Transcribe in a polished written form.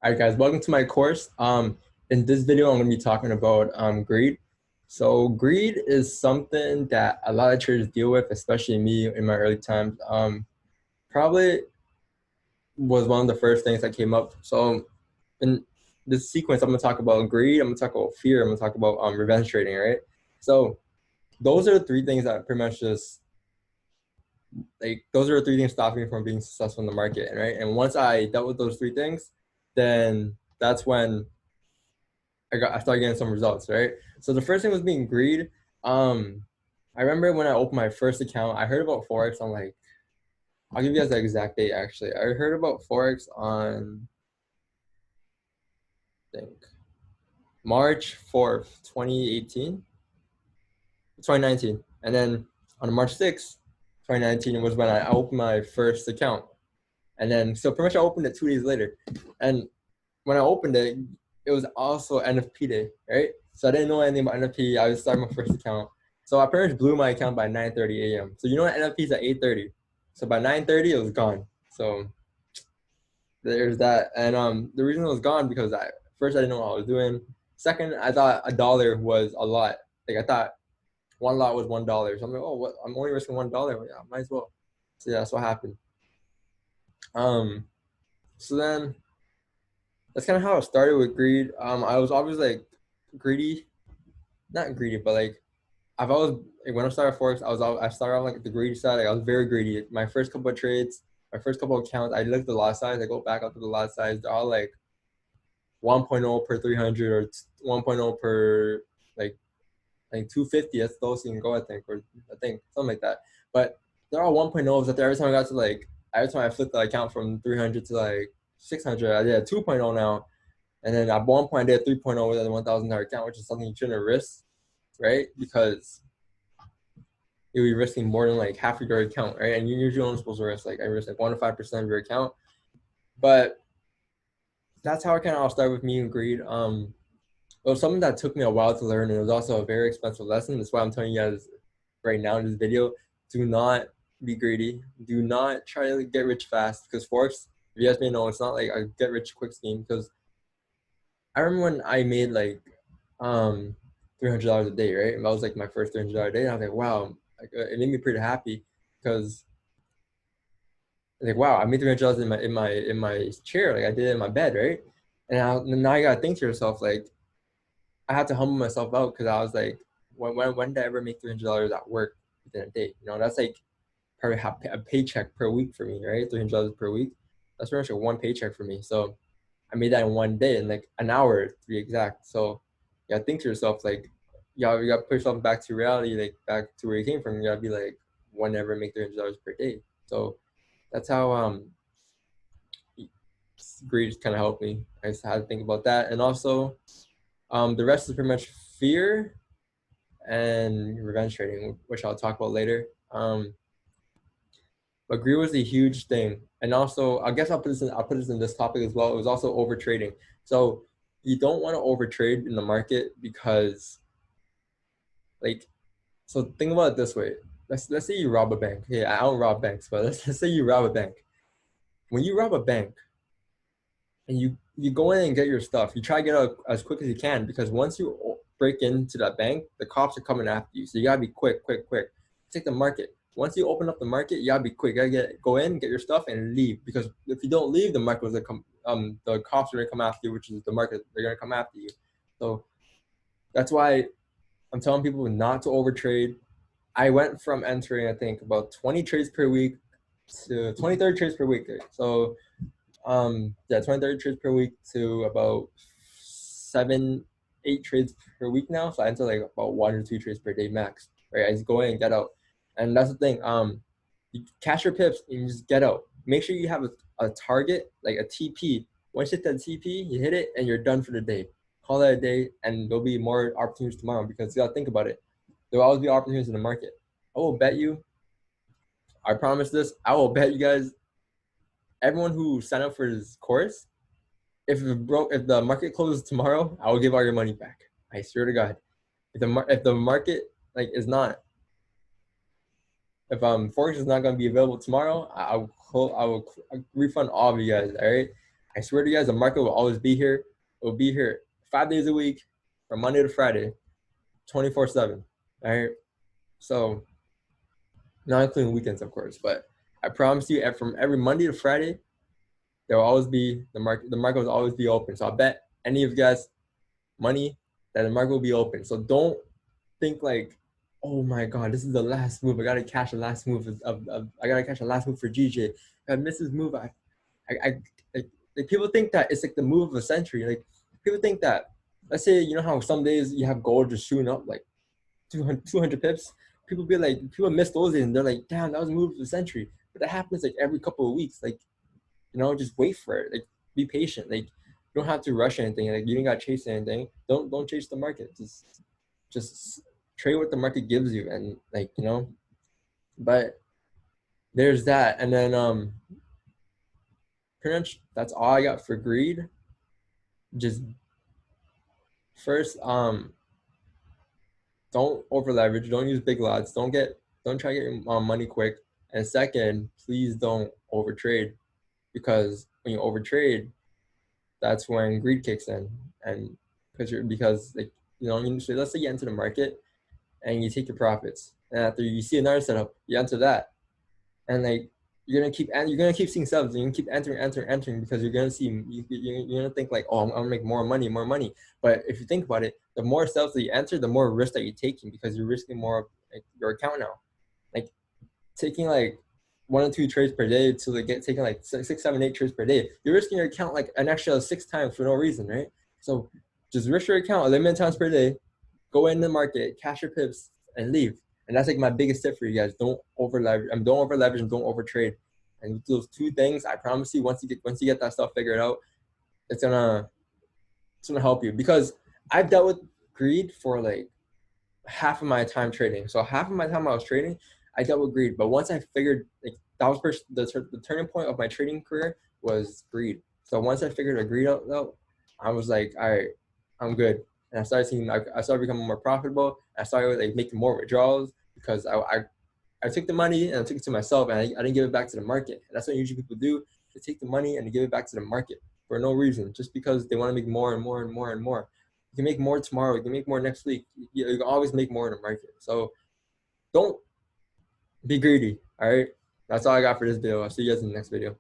All right, guys, welcome to my course. In this video, I'm going to be talking about greed. So greed is something that a lot of traders deal with, especially me in my early times. Probably was one of the first things that came up. So in this sequence, I'm going to talk about greed, I'm going to talk about fear, I'm going to talk about revenge trading, right? So those are the three things that pretty much just those are the three things stopping me from being successful in the market, right? And once I dealt with those three things, then that's when I started getting some results, right? So the first thing was being greed. Um, I remember when I opened my first account, I heard about Forex on I'll give you guys the exact date actually. I heard about Forex on I think March 4th, 2018, 2019. And then on March 6th, 2019 was when I opened my first account. And then so pretty much I opened it 2 days later. And when I opened it, it was also NFP day, right? So I didn't know anything about NFP. I was starting my first account. So I pretty much blew my account by 9:30 a.m. So you know what NFP is at 8:30. So by 9:30 it was gone. So there's that. And the reason it was gone because first I didn't know what I was doing. Second, I thought a dollar was a lot. Like I thought one lot was $1. So I'm like, oh, what? I'm only risking $1. Yeah, might as well. So yeah, that's what happened. So then that's kind of how it started with greed. I was always like greedy, not greedy, but like I've always when I started Forex, I started off like the greedy side. Like I was very greedy. My first couple of trades, my first couple of accounts, I look at the lot size. I go back up to the lot size. They're all like 1.0 per 300 or 1.0 per like 250. That's the lowest you can go, I think something like that. But they're all 1.0s. That every time I got to every time I flipped the account from 300 to 600, I did a 2.0 now. And then at one point, I did a 3.0 with a $1,000 account, which is something you shouldn't risk, right? Because you'll be risking more than like half of your account, right? And you usually only supposed to risk I risk like 1 to 5% of your account. But that's how it kind of all started with me and greed. It was something that took me a while to learn, and it was also a very expensive lesson. That's why I'm telling you guys right now in this video, do not be greedy. Do not try to get rich fast because Forex, if you guys may know, it's not like a get rich quick scheme. Because I remember when I made $300 a day, right? And that was like my first $300 a day. And I was like, wow, it made me pretty happy because wow, I made $300 in my chair, like I did it in my bed, right? And now you gotta think to yourself, like I had to humble myself out because I was like, when did I ever make $300 at work within a day? You know, that's like probably a paycheck per week for me, right? $300 per week. That's pretty much like one paycheck for me. So I made that in one day in like an hour to be exact. So you gotta think to yourself, like, you gotta put yourself back to reality, like back to where you came from. You gotta be like, one ever make $300 per day. So that's how greed kind of helped me. I just had to think about that. And also the rest is pretty much fear and revenge trading, which I'll talk about later. But greed was a huge thing, and also I guess I'll put this in this topic as well. It was also over trading. So you don't want to over trade in the market because like so think about it this way. Let's say you rob a bank. Yeah, I don't rob banks, but let's say you rob a bank. When you rob a bank and you go in and get your stuff, you try to get out as quick as you can because once you break into that bank, the cops are coming after you. So you gotta be quick, quick, quick. Take the market. Once you open up the market, you gotta be quick. You gotta go in, get your stuff, and leave. Because if you don't leave, the market will come. The cops are gonna come after you, which is the market. They're gonna come after you. So that's why I'm telling people not to overtrade. I went from entering, I think, about 20 trades per week to 20, 30 trades per week. So yeah, 20, 30 trades per week to about 7, 8 trades per week now. So I enter like about 1 or 2 trades per day max. Right. I just go in and get out. And that's the thing. You cash your pips and you just get out. Make sure you have a target, like a TP. Once you hit that TP, you hit it and you're done for the day. Call that a day, and there'll be more opportunities tomorrow because you gotta think about it. There will always be opportunities in the market. I will bet you, I promise this, I will bet you guys, everyone who signed up for this course, if the market closes tomorrow, I will give all your money back. I swear to God. If the market is not, if Forex is not going to be available tomorrow, I will refund all of you guys. All right. I swear to you guys, the market will always be here. It will be here 5 days a week, from Monday to Friday, 24/7. All right. So not including weekends, of course, but I promise you, from every Monday to Friday, there will always be the market. The market will always be open. So I bet any of you guys money that the market will be open. So don't think like, oh my god, this is the last move. I gotta catch the last move I gotta catch the last move for GJ. If I miss this move, I like people think that it's like the move of a century. Like people think that, let's say, you know how some days you have gold just shooting up like 200 pips. People miss those days and they're like, damn, that was a move of the century. But that happens like every couple of weeks. Like, just wait for it. Like, be patient. Like, you don't have to rush anything. Like, you don't gotta chase anything. Don't chase the market. Just trade what the market gives you, and But there's that, and then pretty much that's all I got for greed. Just first, don't over leverage. Don't use big lots. Don't try to get your money quick. And second, please don't over trade, because when you over trade, that's when greed kicks in. And because like so let's say you enter the market and you take your profits, and after you see another setup, you enter that, and like you're gonna keep seeing subs, and you're gonna keep entering, because you're gonna see you're gonna think like, oh, I'm gonna make more money. But if you think about it, the more subs that you enter, the more risk that you're taking, because you're risking more of like your account now. Like taking like 1 or 2 trades per day to like taking like 6, 7, 8 trades per day, you're risking your account like an extra 6 times for no reason, right? So just risk your account a limited times per day, go in the market, cash your pips, and leave. And that's like my biggest tip for you guys. Don't over leverage. Don't over leverage and don't over trade. And with those 2 things, I promise you, once you get that stuff figured out, it's gonna help you. Because I've dealt with greed for like half of my time trading. So half of my time I was trading, I dealt with greed. But once I figured, like, that was the turning point of my trading career was greed. So once I figured a greed out, though, I was like, all right, I'm good. And I started becoming more profitable. I started like making more withdrawals, because I took the money and I took it to myself, and I didn't give it back to the market. And that's what usually people do. They take the money and they give it back to the market for no reason, just because they want to make more and more and more and more. You can make more tomorrow. You can make more next week. You can always make more in the market. So don't be greedy. All right. That's all I got for this video. I'll see you guys in the next video.